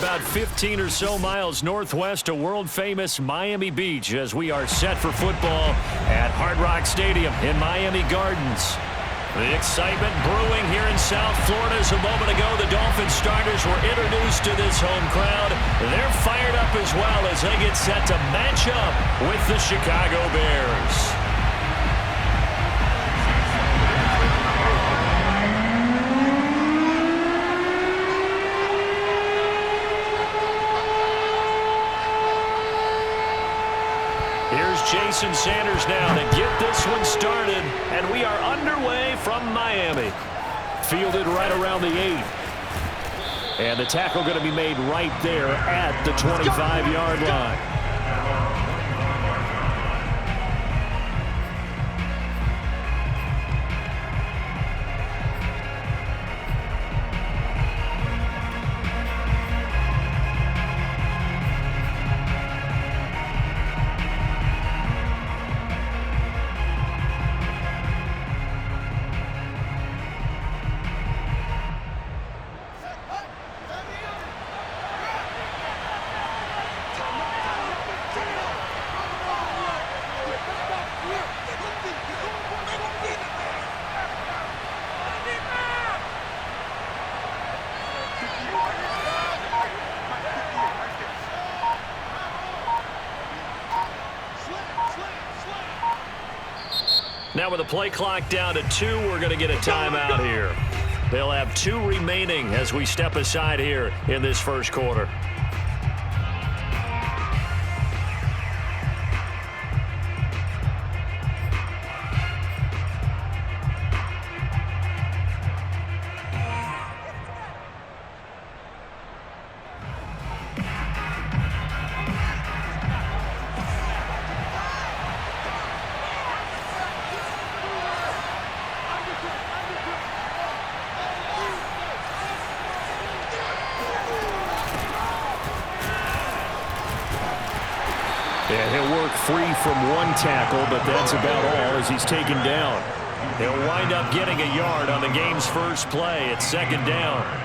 about 15 or so miles northwest of world-famous Miami Beach as we are set for football at Hard Rock Stadium in Miami Gardens. The excitement brewing here in South Florida as a moment ago the Dolphins starters were introduced to this home crowd. They're fired up as well as they get set to match up with the Chicago Bears. Jason Sanders now to get this one started, and we are underway from Miami. Fielded right around the 8. And the tackle going to be made right there at the 25-yard line. Now with the play clock down to 2, we're going to get a timeout here. They'll have 2 remaining as we step aside here in this first quarter. And he'll work free from one tackle, but that's about all as he's taken down. He'll wind up getting a yard on the game's first play. It's second down.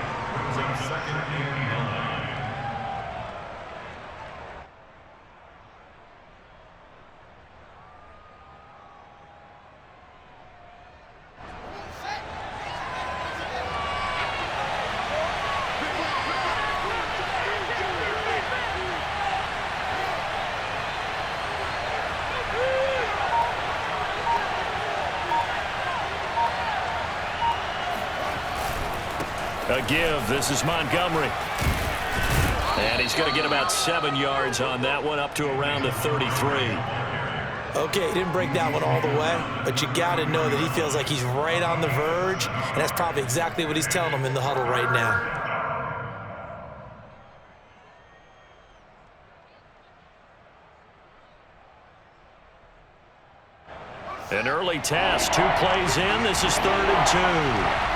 A give. This is Montgomery. And he's going to get about 7 yards on that one, up to around the 33. Okay, he didn't break that one all the way, but you got to know that he feels like he's right on the verge, and that's probably exactly what he's telling them in the huddle right now. An early task, 2 plays in. This is 3rd and 2.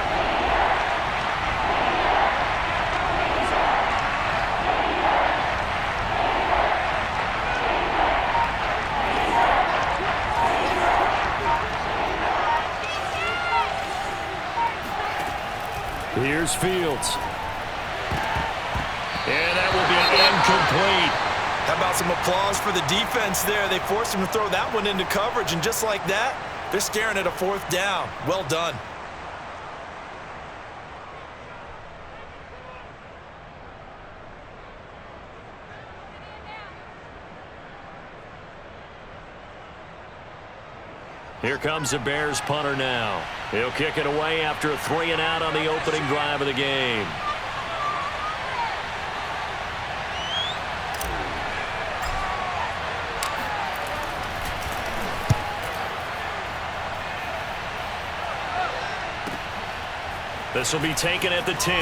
Here's Fields. And that will be incomplete. How about some applause for the defense there? They forced him to throw that one into coverage, and just like that, they're staring at a 4th down. Well done. Here comes the Bears punter now. He'll kick it away after a 3-and-out on the opening drive of the game. This will be taken at the 10.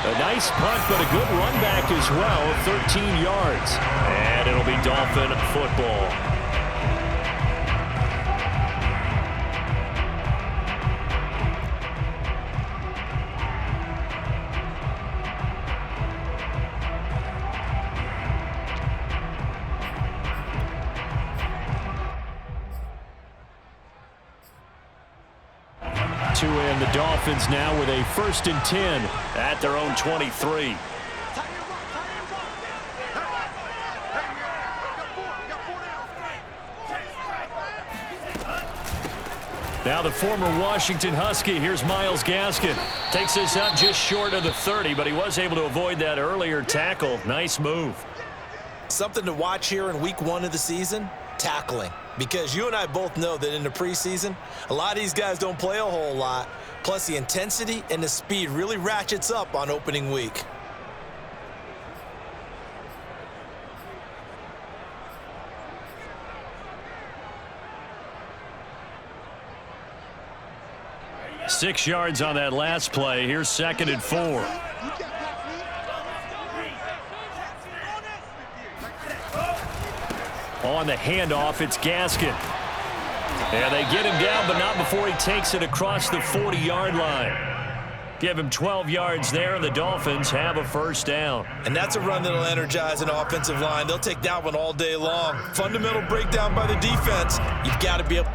A nice punt, but a good run back as well, 13 yards. And it'll be Dolphin football. And the Dolphins now with a 1st and 10 at their own 23. Now the former Washington Husky, here's Myles Gaskin. Takes this up just short of the 30, but he was able to avoid that earlier tackle. Nice move. Something to watch here in week 1 of the season, tackling. Because you and I both know that in the preseason, a lot of these guys don't play a whole lot. Plus the intensity and the speed really ratchets up on opening week. Six yards on that last play. Here's 2nd and 4. On the handoff, it's Gaskin. And they get him down, but not before he takes it across the 40-yard line. Give him 12 yards there, and the Dolphins have a first down. And that's a run that'll energize an offensive line. They'll take that one all day long. Fundamental breakdown by the defense. You've got to be able.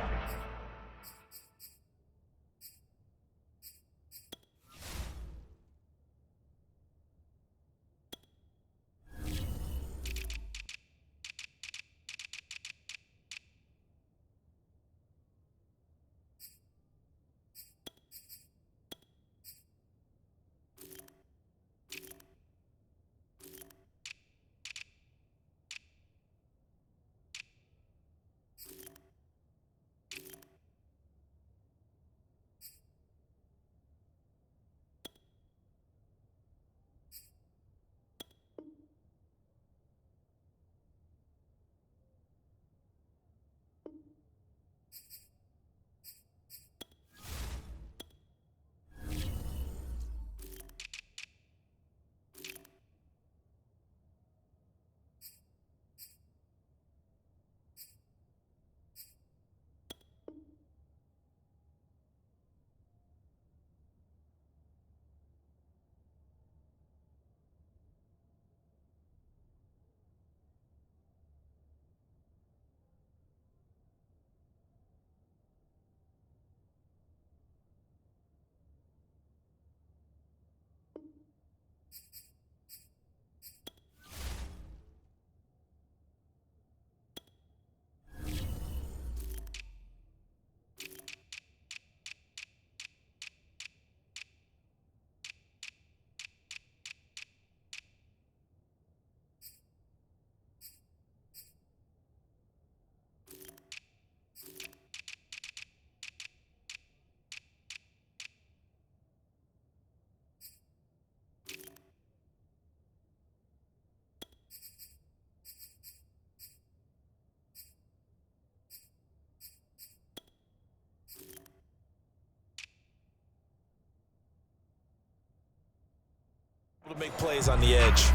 To make plays on the edge.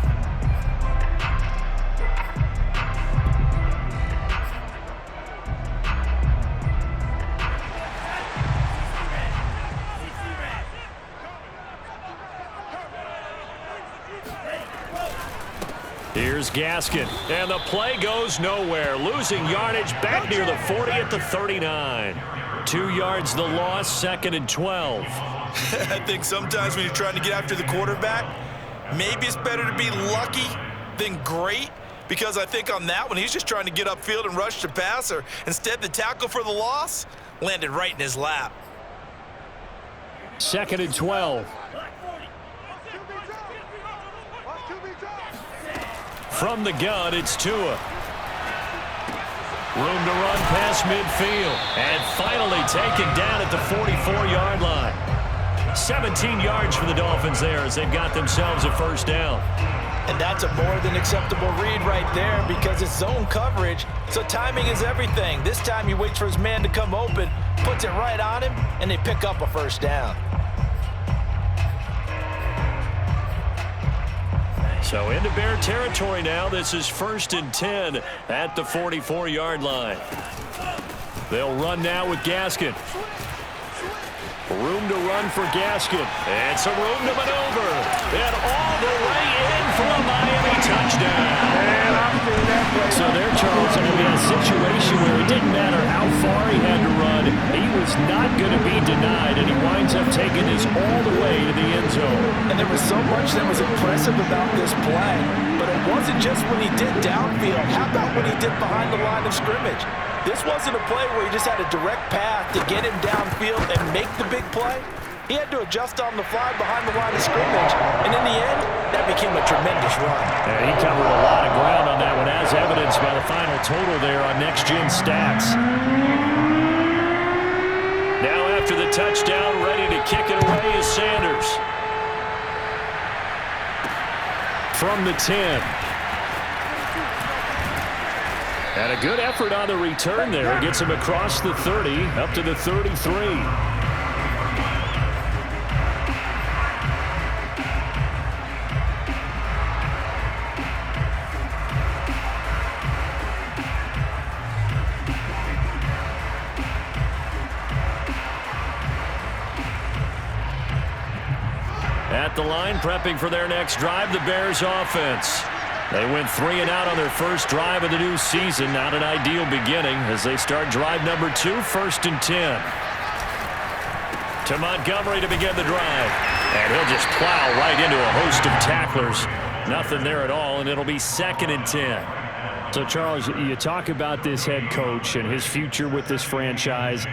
Here's Gaskin, and the play goes nowhere. Losing yardage back near the 40 at the 39. 2 yards the loss, 2nd and 12. I think sometimes when you're trying to get after the quarterback, maybe it's better to be lucky than great, because I think on that one, he's just trying to get upfield and rush the passer. Instead, the tackle for the loss landed right in his lap. 2nd and 12. From the gun, it's Tua. Room to run past midfield. And finally taken down at the 44-yard line. 17 yards for the Dolphins there as they've got themselves a first down. And that's a more than acceptable read right there because it's zone coverage, so timing is everything. This time he waits for his man to come open, puts it right on him, and they pick up a first down. So into Bear territory now. This is 1st and 10 at the 44-yard line. They'll run now with Gaskin. Room to run for Gaskin. And some room to maneuver. And all the way in for a Miami touchdown. And I've seen that So there, Charles, I mean, a situation where it didn't matter how far he had to run, he was not going to be denied, and he winds up taking this all the way to the end zone. And there was so much that was impressive about this play, but it wasn't just when he did downfield. How about when he did behind the line of scrimmage? This wasn't a play where he just had a direct path to get him downfield and make the big play. He had to adjust on the fly behind the line of scrimmage, and in the end, that became a tremendous run. Yeah, he covered a lot of ground on that one, as evidenced by the final total there on Next Gen Stats. Now after the touchdown, ready to kick it away is Sanders. From the 10. And a good effort on the return there. Gets him across the 30, up to the 33. At the line, prepping for their next drive, the Bears offense. They went 3 and out on their first drive of the new season. Not an ideal beginning as they start drive number 2, 1st and 10. To Montgomery to begin the drive. And he'll just plow right into a host of tacklers. Nothing there at all, and it'll be 2nd and 10. So, Charles, you talk about this head coach and his future with this franchise.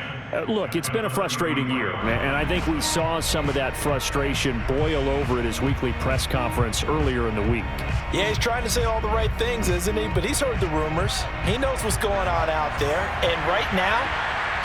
Look, it's been a frustrating year, and I think we saw some of that frustration boil over at his weekly press conference earlier in the week. Yeah, he's trying to say all the right things, isn't he? But he's heard the rumors. He knows what's going on out there, and right now,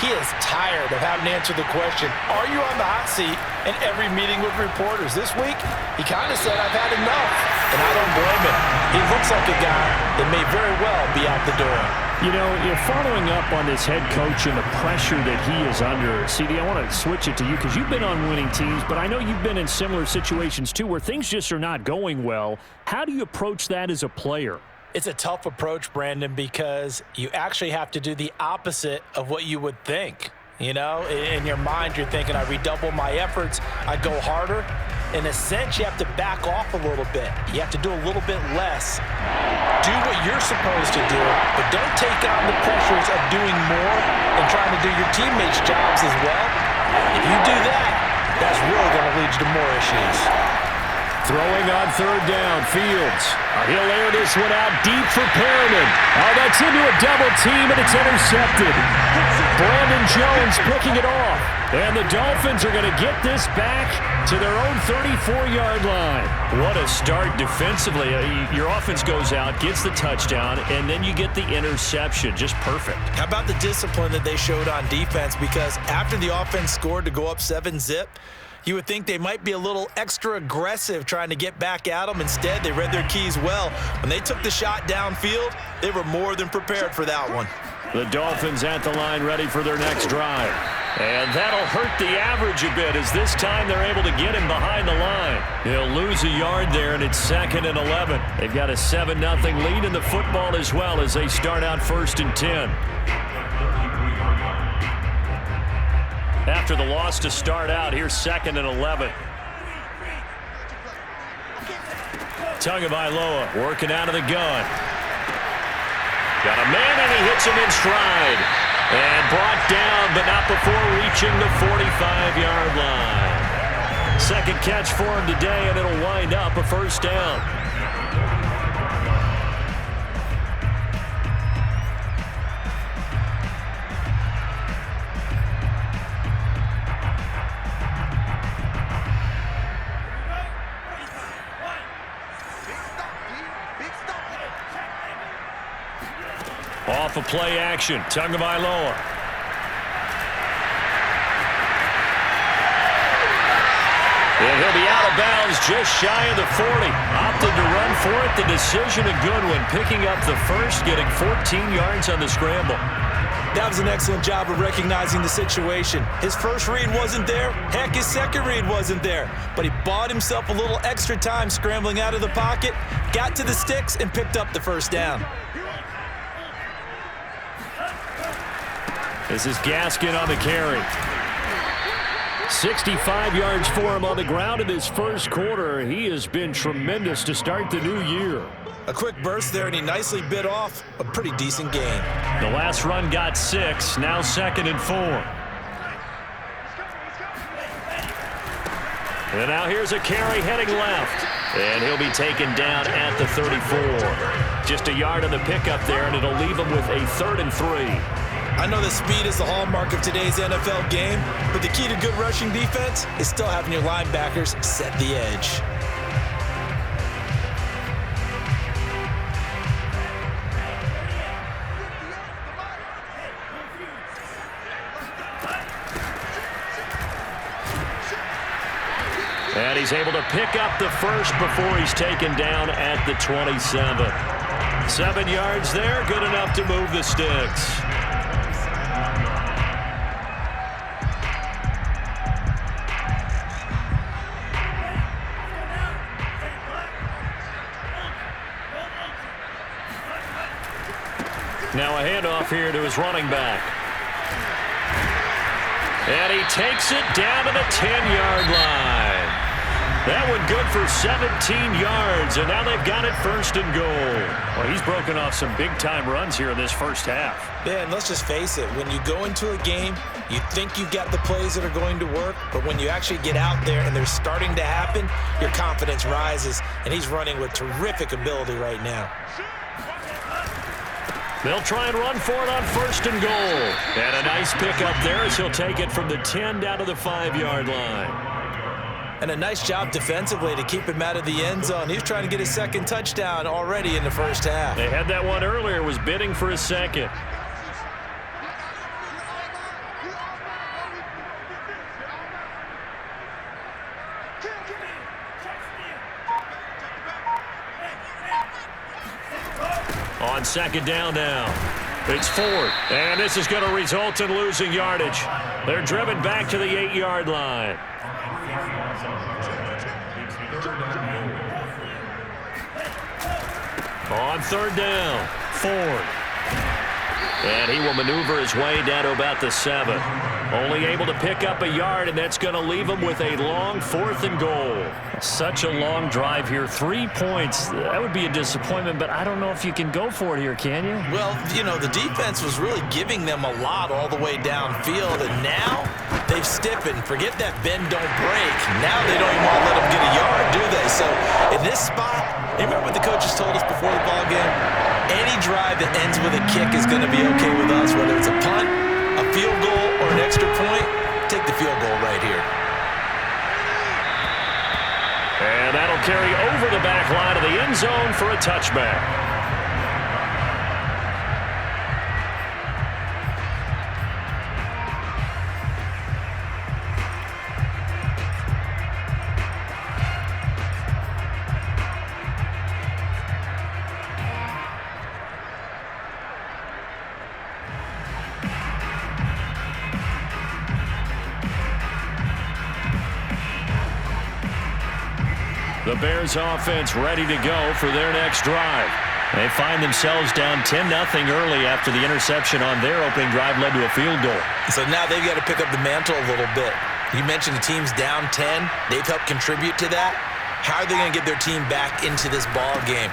he is tired of having to answer the question, are you on the hot seat in every meeting with reporters? This week, he kind of said, I've had enough, and I don't blame him. He looks like a guy that may very well be out the door. You know, you're following up on this head coach and the pressure that he is under. CD, I want to switch it to you because you've been on winning teams, but I know you've been in similar situations too where things just are not going well. How do you approach that as a player? It's a tough approach, Brandon, because you actually have to do the opposite of what you would think. You know, in your mind, you're thinking, I redouble my efforts, I go harder. In a sense, you have to back off a little bit. You have to do a little bit less. Do what you're supposed to do, but don't take on the pressures of doing more and trying to do your teammates' jobs as well. If you do that, that's really going to lead you to more issues. Throwing on 3rd down, Fields. He'll air this one out deep for Perriman. Oh, that's into a double team, and it's intercepted. Brandon Jones picking it off. And the Dolphins are going to get this back to their own 34-yard line. What a start defensively. Your offense goes out, gets the touchdown, and then you get the interception. Just perfect. How about the discipline that they showed on defense? Because after the offense scored to go up 7-zip, you would think they might be a little extra aggressive trying to get back at them. Instead, they read their keys well. When they took the shot downfield, they were more than prepared for that one. The Dolphins at the line ready for their next drive. And that'll hurt the average a bit as this time they're able to get him behind the line. He'll lose a yard there, and it's 2nd and 11. They've got a 7-0 lead in the football as well as they start out 1st and 10. After the loss to start out, here's 2nd and 11. Tagovailoa working out of the gun. Got a man, and he hits him in stride. And brought down, but not before reaching the 45-yard line. Second catch for him today, and it'll wind up a 1st down. Off of play action, Tagovailoa. And he'll be out of bounds just shy of the 40. Opted to run for it. The decision a good one. Picking up the first, getting 14 yards on the scramble. That was an excellent job of recognizing the situation. His first read wasn't there. Heck, his second read wasn't there. But he bought himself a little extra time scrambling out of the pocket, got to the sticks, and picked up the 1st down. This is Gaskin on the carry. 65 yards for him on the ground in his first quarter. He has been tremendous to start the new year. A quick burst there, and he nicely bit off a pretty decent gain. The last run got 6, now 2nd and 4. And now here's a carry heading left. And he'll be taken down at the 34. Just a yard on the pickup there, and it'll leave him with a 3rd and 3. I know that speed is the hallmark of today's NFL game, but the key to good rushing defense is still having your linebackers set the edge. And he's able to pick up the first before he's taken down at the 27. 7 yards there, good enough to move the sticks. Now a handoff here to his running back. And he takes it down to the 10-yard line. That one good for 17 yards, and now they've got it 1st and goal. Well, he's broken off some big-time runs here in this first half. Yeah, and let's just face it. When you go into a game, you think you've got the plays that are going to work, but when you actually get out there and they're starting to happen, your confidence rises, and he's running with terrific ability right now. They'll try and run for it on 1st and goal. And a nice pickup there as he'll take it from the 10 down to the 5-yard line. And a nice job defensively to keep him out of the end zone. He was trying to get his 2nd touchdown already in the first half. They had that one earlier, was bidding for his 2nd. On 2nd down now. It's 4th, and this is going to result in losing yardage. They're driven back to the 8-yard line. On 3rd down, Ford. And he will maneuver his way down to about the 7. Only able to pick up a yard, and that's going to leave him with a long 4th and goal. Such a long drive here. 3 points. That would be a disappointment, but I don't know if you can go for it here, can you? Well, you know, the defense was really giving them a lot all the way downfield, and now they've stiffened. Forget that bend, don't break. Now they don't even want to let them get a yard, do they? So in this spot, remember what the coaches told us before the ball game? Any drive that ends with a kick is going to be okay with us, whether it's a punt, a field goal, or an extra point. Take the field goal right here. And that'll carry over the back line of the end zone for a touchback. The Bears offense ready to go for their next drive. They find themselves down 10-0 early after the interception on their opening drive led to a field goal. So now they've got to pick up the mantle a little bit. You mentioned the team's down 10. They've helped contribute to that. How are they going to get their team back into this ball game?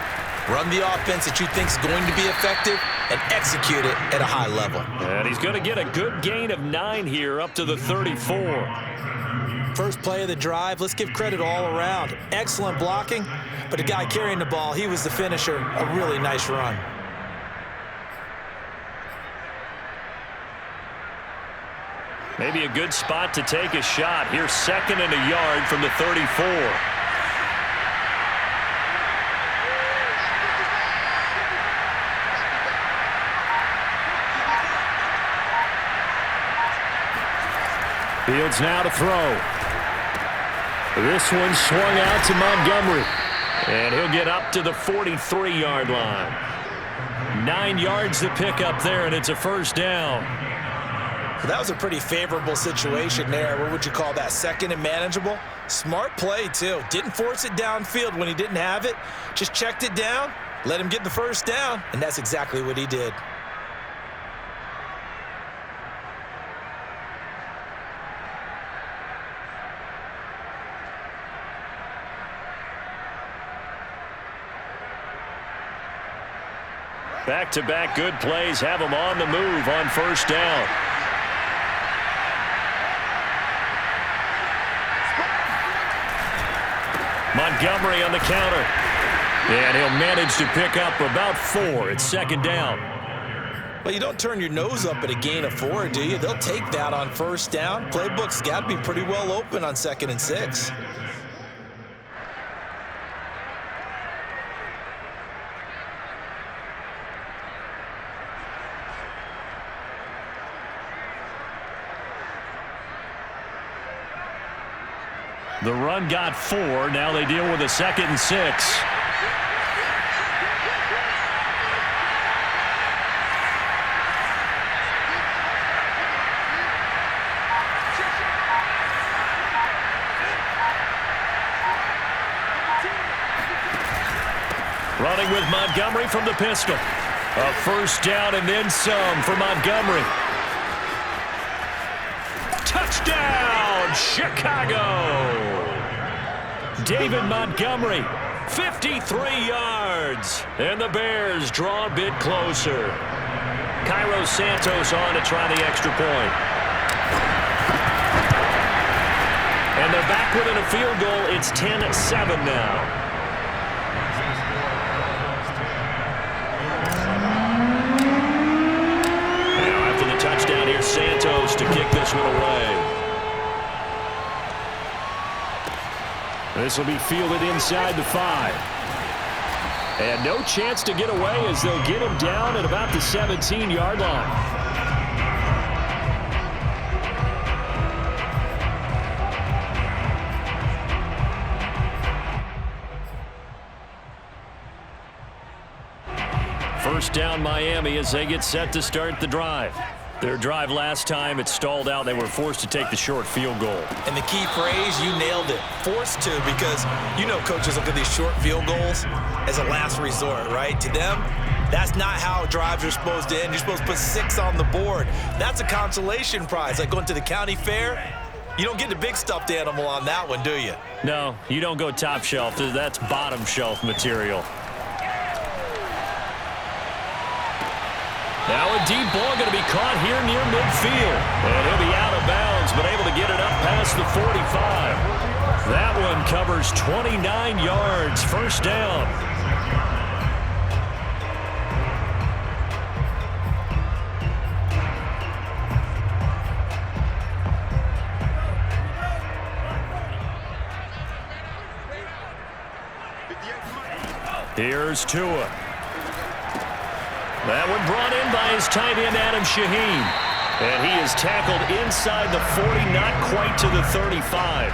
Run the offense that you think is going to be effective and execute it at a high level. And he's going to get a good gain of 9 here up to the 34. First play of the drive, let's give credit all around. Excellent blocking, but the guy carrying the ball, he was the finisher. A really nice run. Maybe a good spot to take a shot. Here's 2nd and a yard from the 34. Fields now to throw. This one swung out to Montgomery. And he'll get up to the 43-yard line. 9 yards to pick up there, and it's a 1st down. That was a pretty favorable situation there. What would you call that? 2nd and manageable? Smart play, too. Didn't force it downfield when he didn't have it. Just checked it down, let him get the 1st down, and that's exactly what he did. Back-to-back good plays have them on the move on first down. Montgomery on the counter. And he'll manage to pick up about 4 at second down. Well, you don't turn your nose up at a gain of 4, do you? They'll take that on first down. Playbook's got to be pretty well open on 2nd and 6. The run got 4. Now they deal with a 2nd and 6. Running with Montgomery from the pistol. A first down and then some for Montgomery. Touchdown, Chicago! David Montgomery, 53 yards. And the Bears draw a bit closer. Cairo Santos on to try the extra point. And they're back within a field goal. It's 10-7 now. Touchdown here, Santos to kick this one away. This will be fielded inside the 5. And no chance to get away as they'll get him down at about the 17-yard line. First down Miami as they get set to start the drive. Their drive last time, it stalled out. They were forced to take the short field goal. And the key phrase, you nailed it. Forced to, because you know coaches look at these short field goals as a last resort, right? To them, that's not how drives are supposed to end. You're supposed to put 6 on the board. That's a consolation prize. Like going to the county fair, you don't get the big stuffed animal on that one, do you? No, you don't go top shelf. That's bottom shelf material. Now a deep ball going to be caught here near midfield. And he'll be out of bounds, but able to get it up past the 45. That one covers 29 yards. First down. Here's Tua. That one brought in by his tight end, Adam Shaheen. And he is tackled inside the 40, not quite to the 35.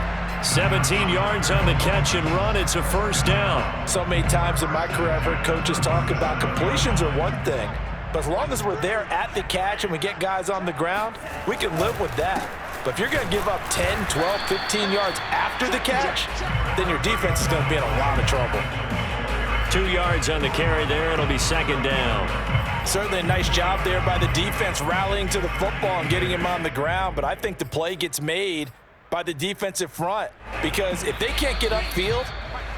17 yards on the catch and run. It's a first down. So many times in my career, I've heard coaches talk about completions are one thing. But as long as we're there at the catch and we get guys on the ground, we can live with that. But if you're going to give up 10, 12, 15 yards after the catch, then your defense is going to be in a lot of trouble. 2 yards on the carry there. It'll be second down. Certainly a nice job there by the defense rallying to the football and getting him on the ground. But I think the play gets made by the defensive front, because if they can't get upfield,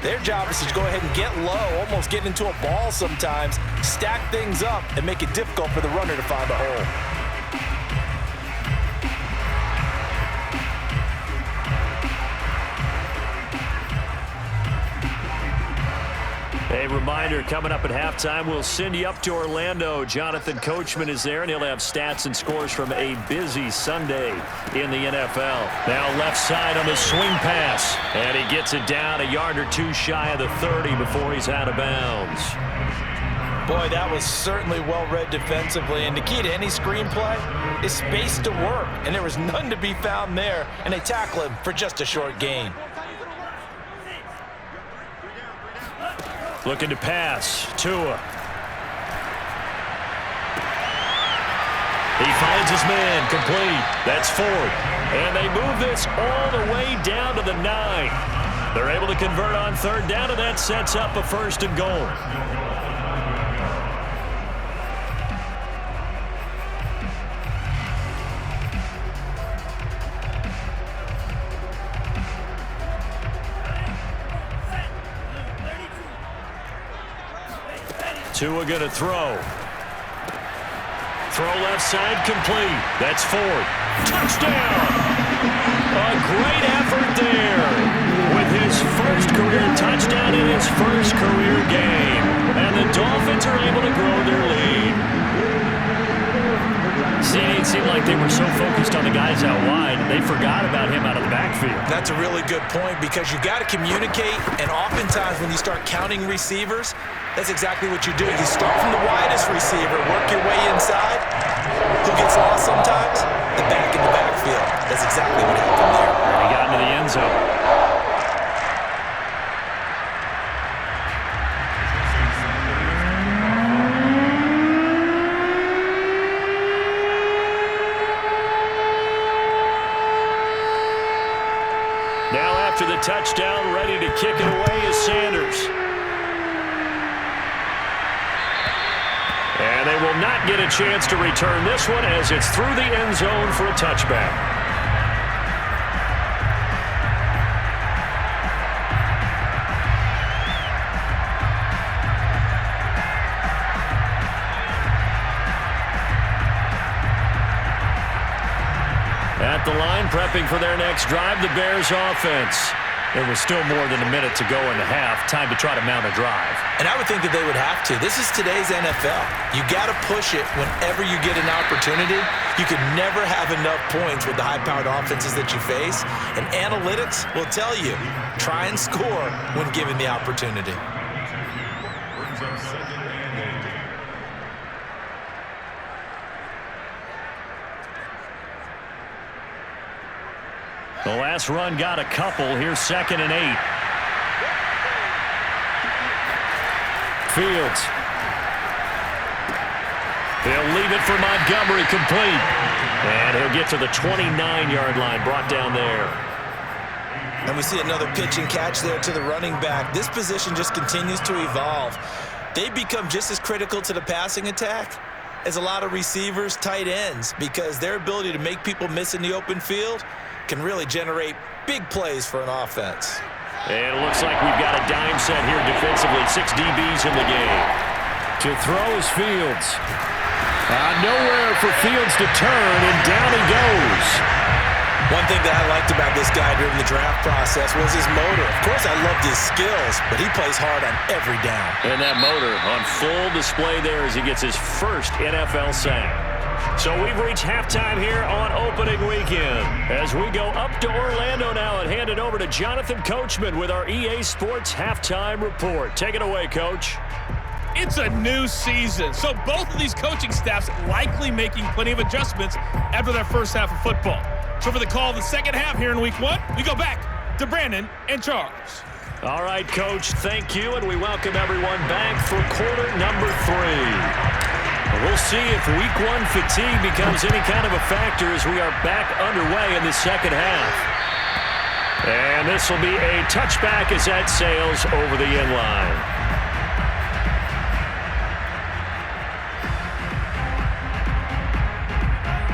their job is to go ahead and get low, almost get into a ball sometimes, stack things up, and make it difficult for the runner to find a hole. A reminder, coming up at halftime, we'll send you up to Orlando. Jonathan Coachman is there, and he'll have stats and scores from a busy Sunday in the NFL. Now left side on the swing pass, and he gets it down a yard or two shy of the 30 before he's out of bounds. Boy, that was certainly well-read defensively, and the key to any screenplay is space to work, and there was none to be found there, and they tackle him for just a short gain. Looking to pass. Tua. He finds his man. Complete. That's 4. And they move this all the way down to the 9. They're able to convert on third down, and that sets up a first and goal. Tua going to throw. Throw left side complete. That's Ford. Touchdown! A great effort there with his first career touchdown in his first career game. And the Dolphins are able to grow their lead. See, it seemed like they were so focused on the guys out wide, they forgot about him out of the backfield. That's a really good point because you got to communicate, and oftentimes when you start counting receivers, that's exactly what you do. You start from the widest receiver, work your way inside. Who gets lost sometimes? The back in the backfield. That's exactly what happened there. And he got into the end zone. Now after the touchdown, ready to kick it away is Sanders. And they will not get a chance to return this one as it's through the end zone for a touchback. At the line, prepping for their next drive, the Bears offense. There was still more than a minute to go in the half. Time to try to mount a drive. And I would think that they would have to. This is today's NFL. You got to push it whenever you get an opportunity. You can never have enough points with the high-powered offenses that you face. And analytics will tell you, try and score when given the opportunity. The last run got a couple. Here's 2nd and 8. Fields. He'll leave it for Montgomery complete. And he'll get to the 29-yard line, brought down there. And we see another pitch and catch there to the running back. This position just continues to evolve. They become just as critical to the passing attack as a lot of receivers, tight ends, because their ability to make people miss in the open field can really generate big plays for an offense. And it looks like we've got a dime set here defensively. 6 DBs in the game. To throw is Fields. Nowhere for Fields to turn, and down he goes. One thing that I liked about this guy during the draft process was his motor. Of course, I loved his skills, but he plays hard on every down. And that motor on full display there as he gets his first NFL sack. So we've reached halftime here on opening weekend. As we go up to Orlando now and hand it over to Jonathan Coachman with our EA Sports Halftime Report. Take it away, Coach. It's a new season, so both of these coaching staffs likely making plenty of adjustments after their first half of football. So for the call of the second half here in Week 1, we go back to Brandon and Charles. All right, Coach, thank you, and we welcome everyone back for quarter number 3. We'll see if Week 1 fatigue becomes any kind of a factor as we are back underway in the second half. And this will be a touchback as that sails over the end line.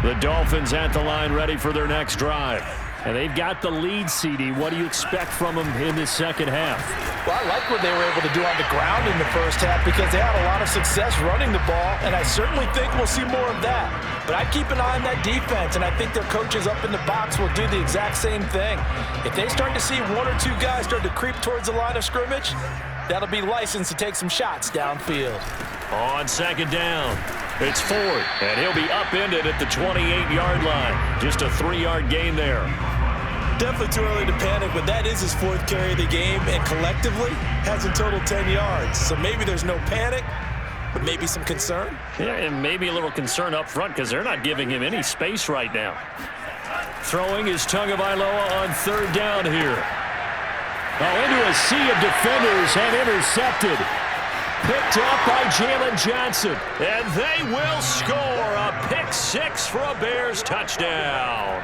The Dolphins at the line ready for their next drive. And they've got the lead, CD. What do you expect from them in this second half? Well, I like what they were able to do on the ground in the first half because they had a lot of success running the ball, and I certainly think we'll see more of that. But I'd keep an eye on that defense, and I think their coaches up in the box will do the exact same thing. If they start to see 1 or 2 guys start to creep towards the line of scrimmage, that'll be licensed to take some shots downfield. On second down, it's Ford, and he'll be upended at the 28-yard line. Just a 3-yard gain there. Definitely too early to panic, but that is his 4th carry of the game, and collectively has a total 10 yards. So maybe there's no panic, but maybe some concern. Yeah, and maybe a little concern up front because they're not giving him any space right now. Throwing is Tagovailoa on 3rd down here. Oh, into a sea of defenders and intercepted. Picked up by Jalen Johnson. And they will score a pick 6 for a Bears touchdown.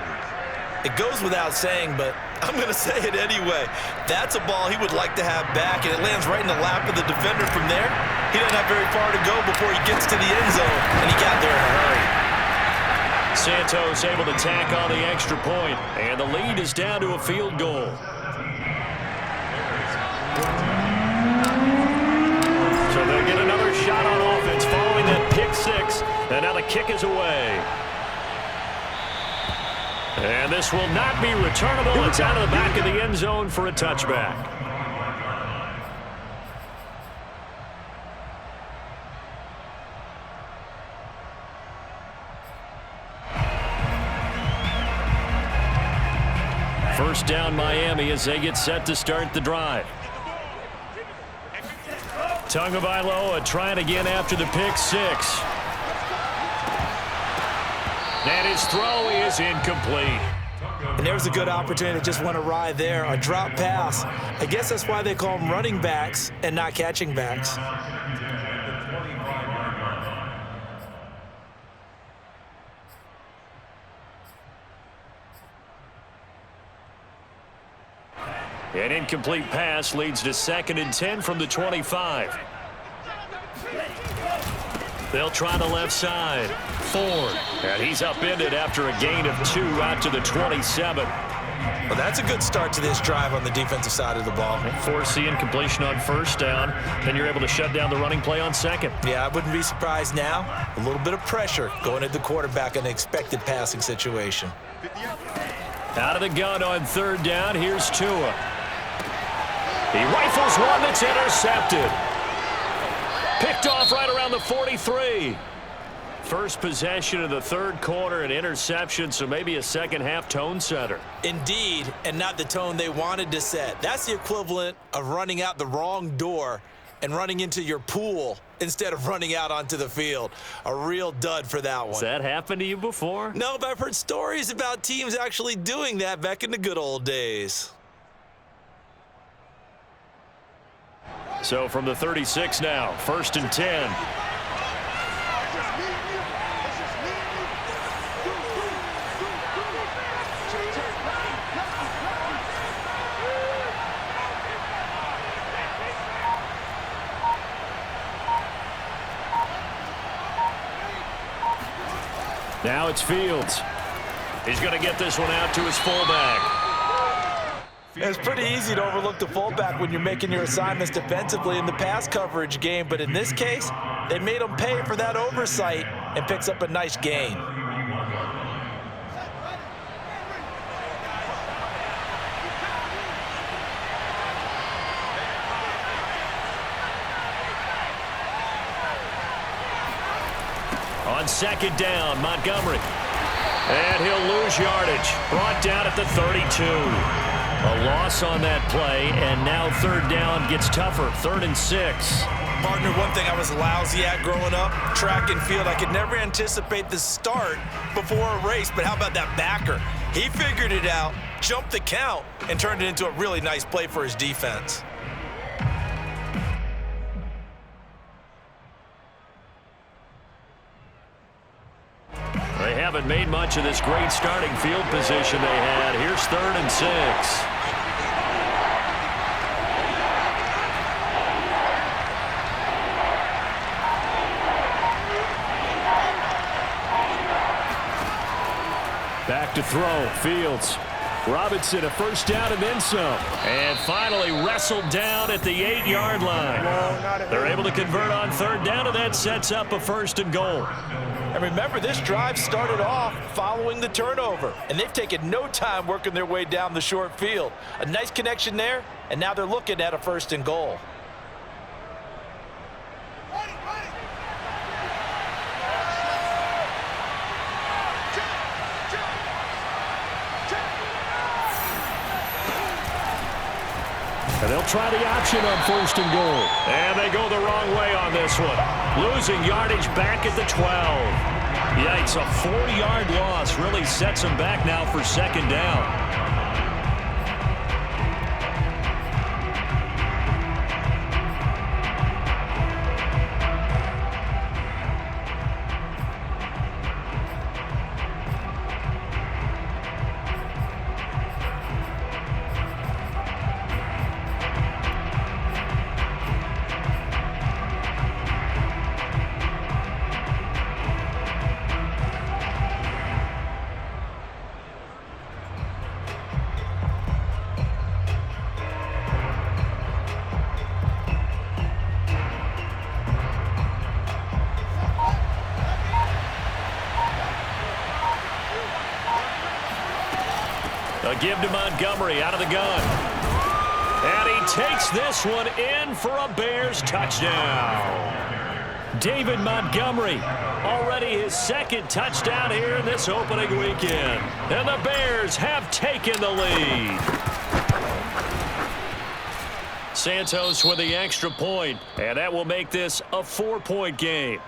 It goes without saying, but I'm going to say it anyway. That's a ball he would like to have back, and it lands right in the lap of the defender from there. He doesn't have very far to go before he gets to the end zone, and he got there in a hurry. Santos able to tack on the extra point, and the lead is down to a field goal. So they get another shot on 6, and now the kick is away. And this will not be returnable. It's out of the back of the end zone for a touchback. First down Miami as they get set to start the drive. Tagovailoa trying again after the pick 6. And his throw is incomplete. And there was a good opportunity to just went awry there. A drop pass. I guess that's why they call them running backs and not catching backs. An incomplete pass leads to 2nd and 10 from the 25. They'll try the left side. Ford. And he's upended after a gain of 2 out to the 27. Well, that's a good start to this drive on the defensive side of the ball. Force the incompletion on first down. Then you're able to shut down the running play on 2nd. Yeah, I wouldn't be surprised now. A little bit of pressure going at the quarterback in an expected passing situation. Out of the gun on 3rd down. Here's Tua. He rifles one that's intercepted. Picked off right around the 43. First possession of the 3rd quarter, an interception, so maybe a second-half tone setter. Indeed, and not the tone they wanted to set. That's the equivalent of running out the wrong door and running into your pool instead of running out onto the field. A real dud for that one. Has that happened to you before? No, but I've heard stories about teams actually doing that back in the good old days. So from the 36 now, 1st and 10. Now it's Fields. He's going to get this one out to his fullback. It's pretty easy to overlook the fullback when you're making your assignments defensively in the pass coverage game, but in this case, they made him pay for that oversight and picks up a nice gain. On 2nd down, Montgomery. And he'll lose yardage. Brought down at the 32. A loss on that play, and now 3rd down gets tougher. 3rd and 6. Partner, one thing I was lousy at growing up, track and field, I could never anticipate the start before a race, but how about that backer? He figured it out, jumped the count, and turned it into a really nice play for his defense. They haven't made much of this great starting field position they had. Here's 3rd and 6. Back to throw. Fields. Robinson, a 1st down and then some. And finally wrestled down at the 8-yard line. They're able to convert on 3rd down, and that sets up a 1st and goal. And remember, this drive started off following the turnover, and they've taken no time working their way down the short field. A nice connection there, and now they're looking at a 1st and goal. And they'll try the option on 1st and goal. And they go the wrong way on this one. Losing yardage back at the 12. Yikes, a 40-yard loss really sets them back now for 2nd down. give to Montgomery out of the gun. And he takes this one in for a Bears touchdown. David Montgomery, already his second touchdown here in this opening weekend. And the Bears have taken the lead. Santos with the extra point, and that will make this a 4-point game.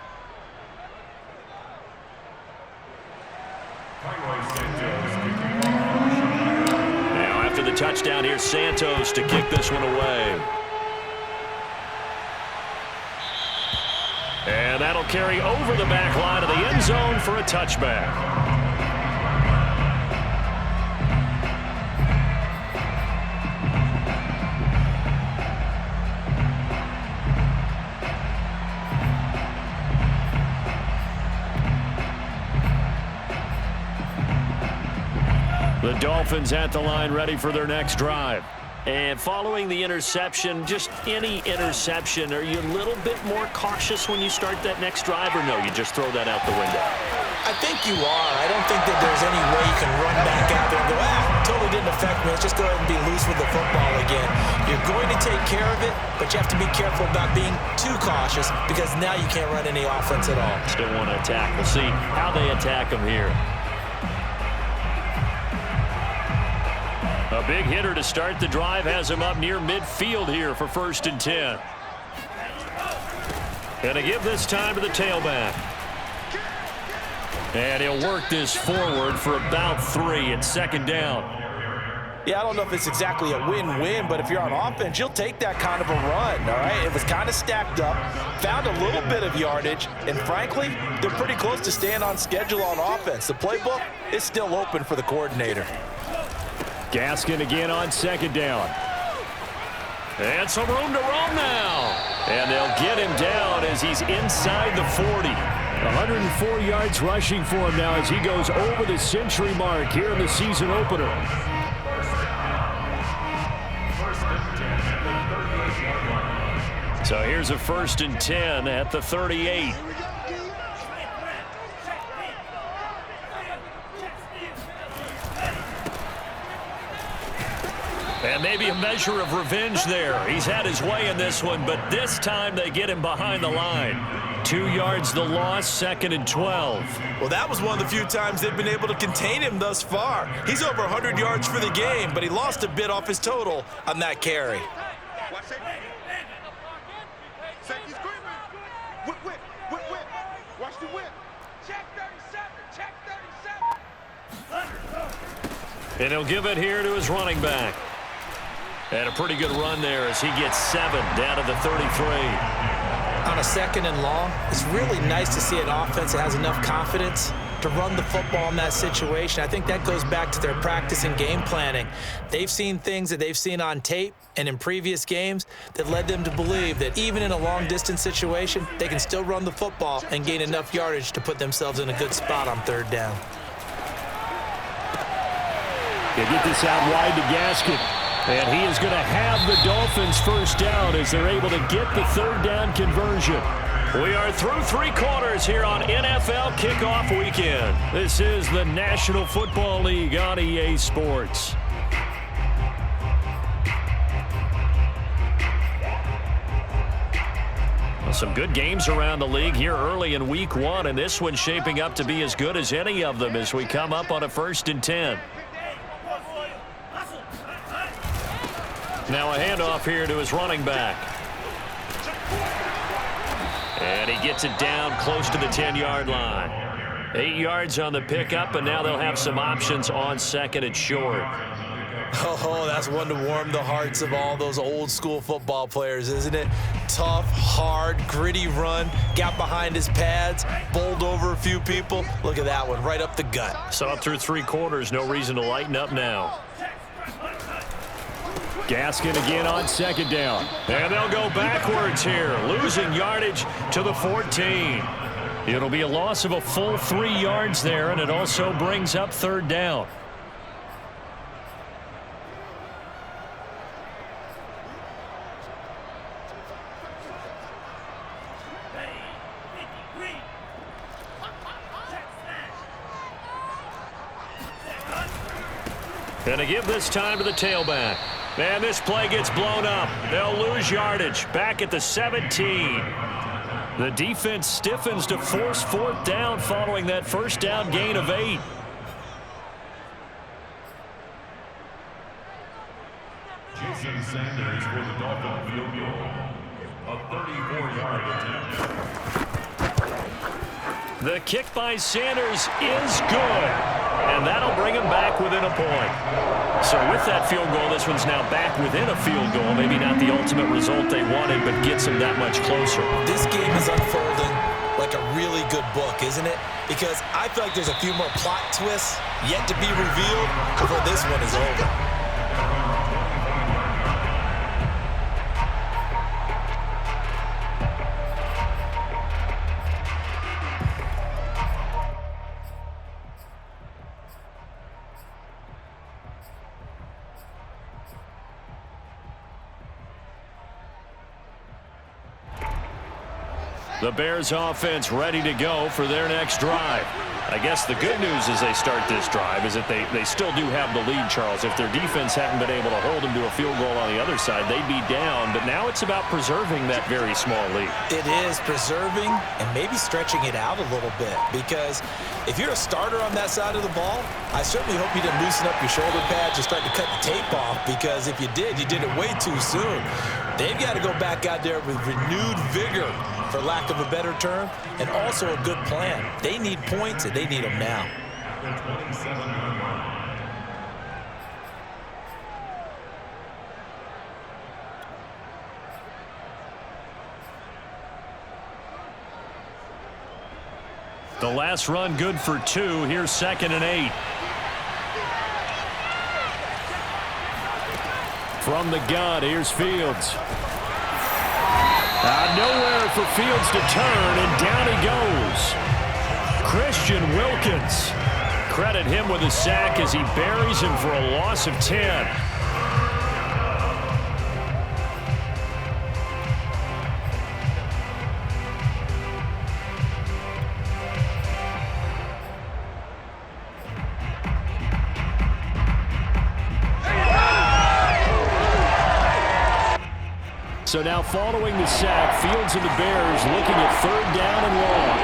Now after the touchdown, here's Santos to kick this one away. And that'll carry over the back line of the end zone for a touchback. The Dolphins at the line ready for their next drive. And following the interception, just any interception, are you a little bit more cautious when you start that next drive, or no, you just throw that out the window? I think you are. I don't think that there's any way you can run back out there and go, totally didn't affect me. Let's just go ahead and be loose with the football again. You're going to take care of it, but you have to be careful about being too cautious because now you can't run any offense at all. Still want to attack. We'll see how they attack them here. A big hitter to start the drive has him up near midfield here for 1st and 10. And to give this time to the tailback. And he'll work this forward for about 3 at 2nd down. Yeah, I don't know if it's exactly a win-win, but if you're on offense, you'll take that kind of a run, all right? It was kind of stacked up, found a little bit of yardage, and frankly, they're pretty close to staying on schedule on offense. The playbook is still open for the coordinator. Gaskin again on 2nd down. And some room to roam now. And they'll get him down as he's inside the 40. 104 yards rushing for him now as he goes over the century mark here in the season opener. So here's a 1st and 10 at the 38. And maybe a measure of revenge there. He's had his way in this one, but this time they get him behind the line. 2 yards the loss, 2nd and 12. Well, that was one of the few times they've been able to contain him thus far. He's over 100 yards for the game, but he lost a bit off his total on that carry. Watch the whip. Check 37. Check 37. And he'll give it here to his running back. And a pretty good run there as he gets 7 down to the 33. On a 2nd and long, it's really nice to see an offense that has enough confidence to run the football in that situation. I think that goes back to their practice and game planning. They've seen things that they've seen on tape and in previous games that led them to believe that even in a long-distance situation, they can still run the football and gain enough yardage to put themselves in a good spot on 3rd down. They get this out wide to Gaskin. And he is going to have the Dolphins 1st down as they're able to get the 3rd down conversion. We are through 3 quarters here on NFL Kickoff Weekend. This is the National Football League on EA Sports. Well, some good games around the league here early in Week 1, and this one's shaping up to be as good as any of them as we come up on a 1st and 10. Now a handoff here to his running back. And he gets it down close to the 10-yard line. 8 yards on the pickup, and now they'll have some options on 2nd and short. Oh, that's one to warm the hearts of all those old-school football players, isn't it? Tough, hard, gritty run, got behind his pads, bowled over a few people. Look at that one, right up the gut. Saw it through 3 quarters, no reason to lighten up now. Gaskin again on 2nd down. And they'll go backwards here, losing yardage to the 14. It'll be a loss of a full 3 yards there, and it also brings up 3rd down. Going to give this time to the tailback. And this play gets blown up. They'll lose yardage. Back at the 17. The defense stiffens to force fourth down following that first down gain of 8. Jason Sanders for the Dolphins field goal. A 34-yard attempt. The kick by Sanders is good. And that'll bring him back within a point. So with that field goal, this one's now back within a field goal. Maybe not the ultimate result they wanted, but gets them that much closer. This game is unfolding like a really good book, isn't it? Because I feel like there's a few more plot twists yet to be revealed before this one is over. The Bears offense ready to go for their next drive. I guess the good news as they start this drive is that they still do have the lead, Charles. If their defense hadn't been able to hold them to a field goal on the other side, they'd be down. But now it's about preserving that very small lead. It is preserving and maybe stretching it out a little bit, because if you're a starter on that side of the ball, I certainly hope you didn't loosen up your shoulder pads and start to cut the tape off, because if you did it way too soon. They've got to go back out there with renewed vigor, for lack of a better term, and also a good plan. They need points, and they need them now. The last run good for 2. Here's 2nd and 8. From the gun, here's Fields. Nowhere for Fields to turn, and down he goes. Christian Wilkins. Credit him with a sack as he buries him for a loss of 10. So now following the sack, Fields and the Bears looking at 3rd down and long.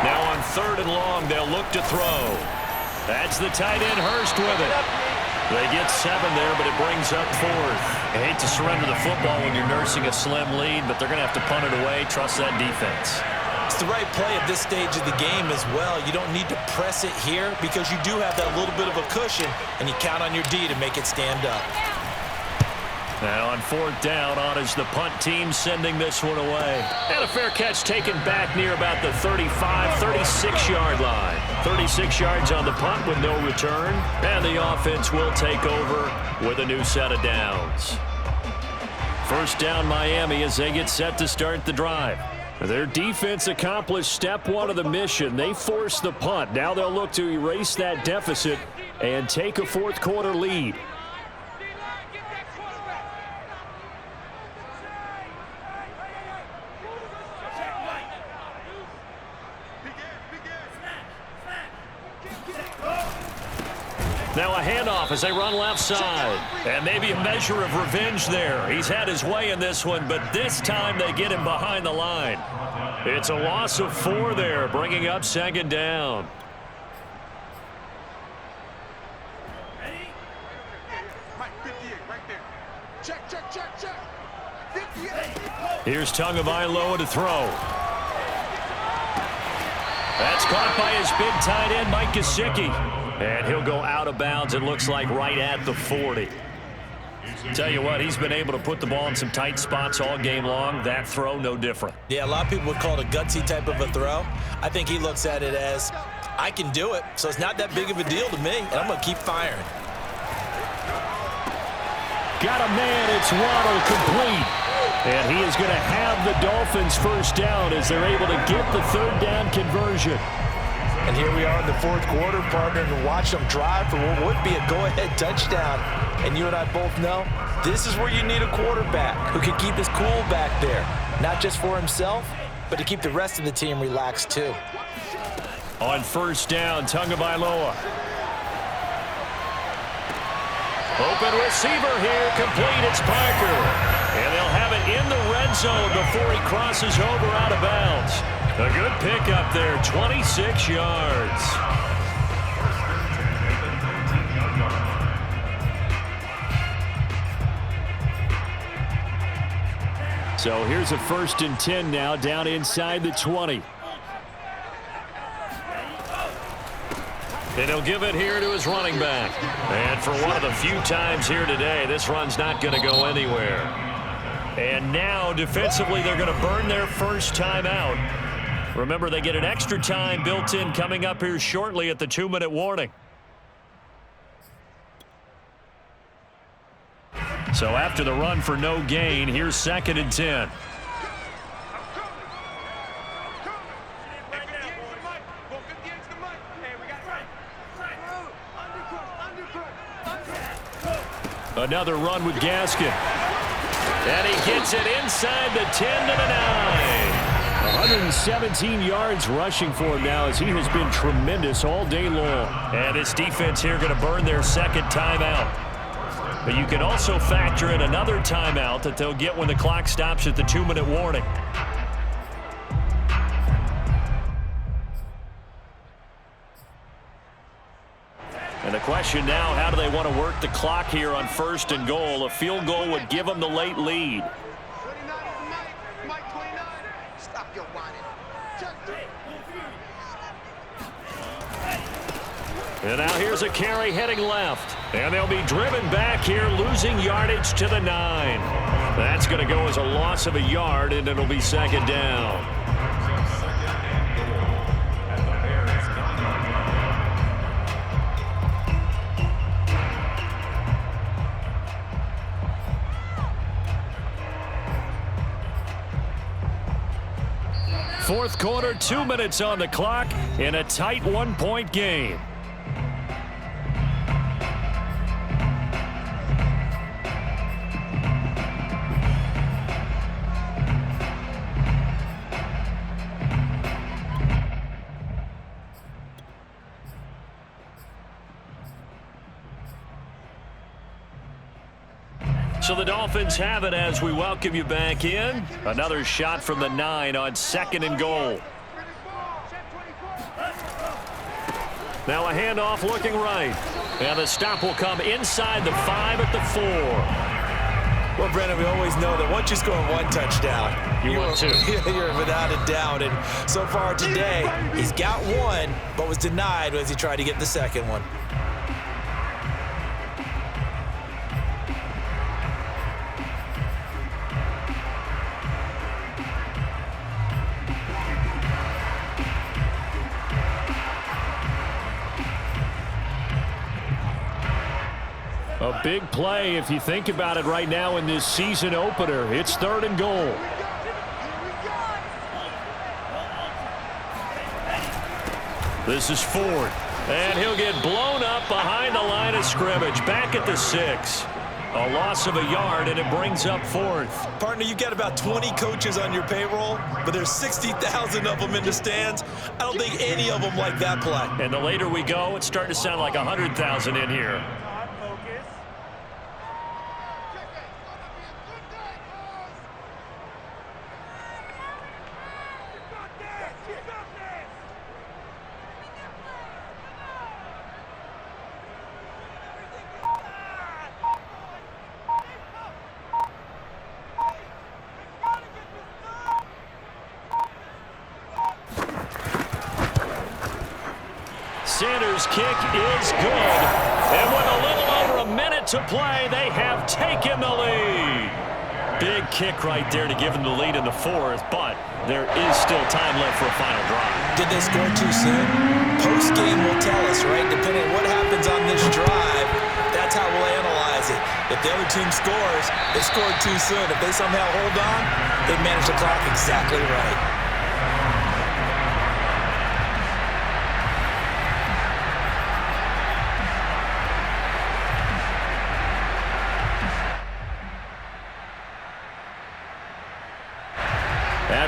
Now on 3rd and long, they'll look to throw. That's the tight end Hurst with it. They get 7 there, but it brings up 4th. I hate to surrender the football when you're nursing a slim lead, but they're going to have to punt it away. Trust that defense. It's the right play at this stage of the game as well. You don't need to press it here because you do have that little bit of a cushion, and you count on your D to make it stand up. And on 4th down, on is the punt team sending this one away. And a fair catch taken back near about the 35, 36-yard line. 36 yards on the punt with no return. And the offense will take over with a new set of downs. First down Miami as they get set to start the drive. Their defense accomplished step 1 of the mission. They forced the punt. Now they'll look to erase that deficit and take a 4th quarter lead. Now a handoff as they run left side. And maybe a measure of revenge there. He's had his way in this one, but this time they get him behind the line. It's a loss of 4 there, bringing up 2nd down. Here's Tagovailoa to throw. That's caught by his big tight end, Mike Gesicki. And he'll go out of bounds, it looks like, right at the 40. Tell you what, he's been able to put the ball in some tight spots all game long. That throw, no different. Yeah, a lot of people would call it a gutsy type of a throw. I think he looks at it as, I can do it, so it's not that big of a deal to me, and I'm going to keep firing. Got a man, it's Waddle complete. And he is going to have the Dolphins first down as they're able to get the 3rd down conversion. And here we are in the fourth quarter, partner, and watch them drive for what would be a go-ahead touchdown. And you and I both know this is where you need a quarterback who can keep his cool back there, not just for himself, but to keep the rest of the team relaxed too. On first down, Tagovailoa. Open receiver here, complete, it's Parker. And they'll have it in the red zone before he crosses over out of bounds. A good pickup there, 26 yards. So here's a 1st and 10 now, down inside the 20. And he'll give it here to his running back. And for one of the few times here today, this run's not going to go anywhere. And now, defensively, they're going to burn their first time out. Remember, they get an extra time built in coming up here shortly at the 2-minute warning. So after the run for no gain, here's 2nd and 10. Another run with Gaskin. And he gets it inside the 10 to the 9. 117 yards rushing for him now as he has been tremendous all day long. And this defense here going to burn their 2nd timeout. But you can also factor in another timeout that they'll get when the clock stops at the 2-minute warning. And the question now, how do they want to work the clock here on 1st and goal? A field goal would give them the late lead. And now here's a carry heading left. And they'll be driven back here, losing yardage to the 9. That's going to go as a loss of a yard, and it'll be 2nd down. Fourth quarter, 2 minutes on the clock in a tight 1-point game. So the Dolphins have it as we welcome you back in. Another shot from the 9 on 2nd and goal. Now a handoff looking right. And the stop will come inside the 5 at the 4. Well, Brandon, we always know that once you score 1 touchdown, you want 2. You're without a doubt. And so far today, he's got 1, but was denied as he tried to get the 2nd one. A big play if you think about it right now in this season opener. It's 3rd and goal. This is Ford. And he'll get blown up behind the line of scrimmage. Back at the 6. A loss of a yard, and it brings up 4th. Partner, you got about 20 coaches on your payroll, but there's 60,000 of them in the stands. I don't think any of them like that play. And the later we go, it's starting to sound like 100,000 in here. Sanders' kick is good. And with a little over a minute to play, they have taken the lead. Big kick right there to give them the lead in the 4th, but there is still time left for a final drive. Did they score too soon? Post-game will tell us, right? Depending on what happens on this drive, that's how we'll analyze it. If the other team scores, they scored too soon. If they somehow hold on, they manage the clock exactly right.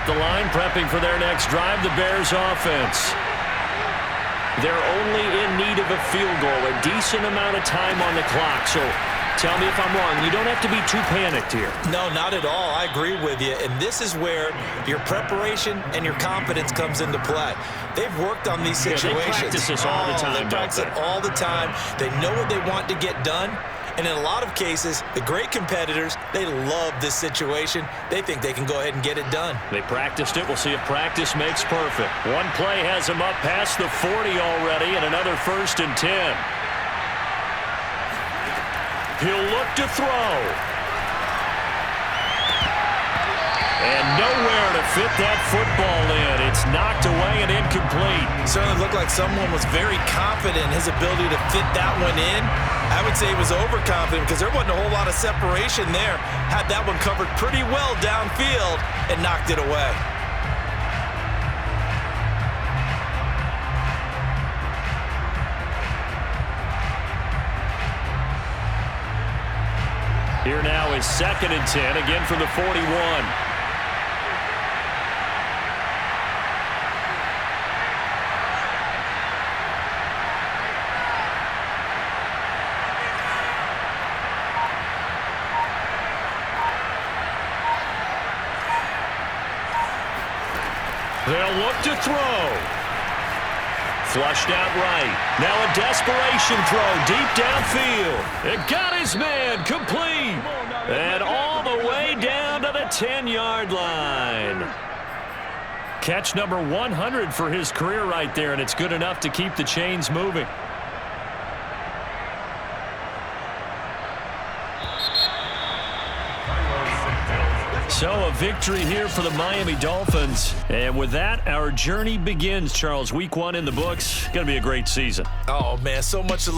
at the line, prepping for their next drive, the Bears offense. They're only in need of a field goal, a decent amount of time on the clock. So tell me if I'm wrong. You don't have to be too panicked here. No, not at all. I agree with you. And this is where your preparation and your confidence comes into play. They've worked on these situations. They practice this all the time. They practice it all the time. They know what they want to get done. And in a lot of cases, the great competitors, they love this situation. They think they can go ahead and get it done. They practiced it. We'll see if practice makes perfect. One play has him up past the 40 already, and another 1st and 10. He'll look to throw. And nowhere to fit that football in. It's knocked away and incomplete. Certainly looked like someone was very confident in his ability to fit that one in. I would say he was overconfident because there wasn't a whole lot of separation there. Had that one covered pretty well downfield and knocked it away. Here now is 2nd and 10, again from the 41. They'll look to throw. Flushed out right. Now a desperation throw deep downfield. It got his man complete. And all the way down to the 10-yard line. Catch number 100 for his career right there, and it's good enough to keep the chains moving. So a victory here for the Miami Dolphins. And with that, our journey begins, Charles. Week 1 in the books. Going to be a great season. Oh, man, so much to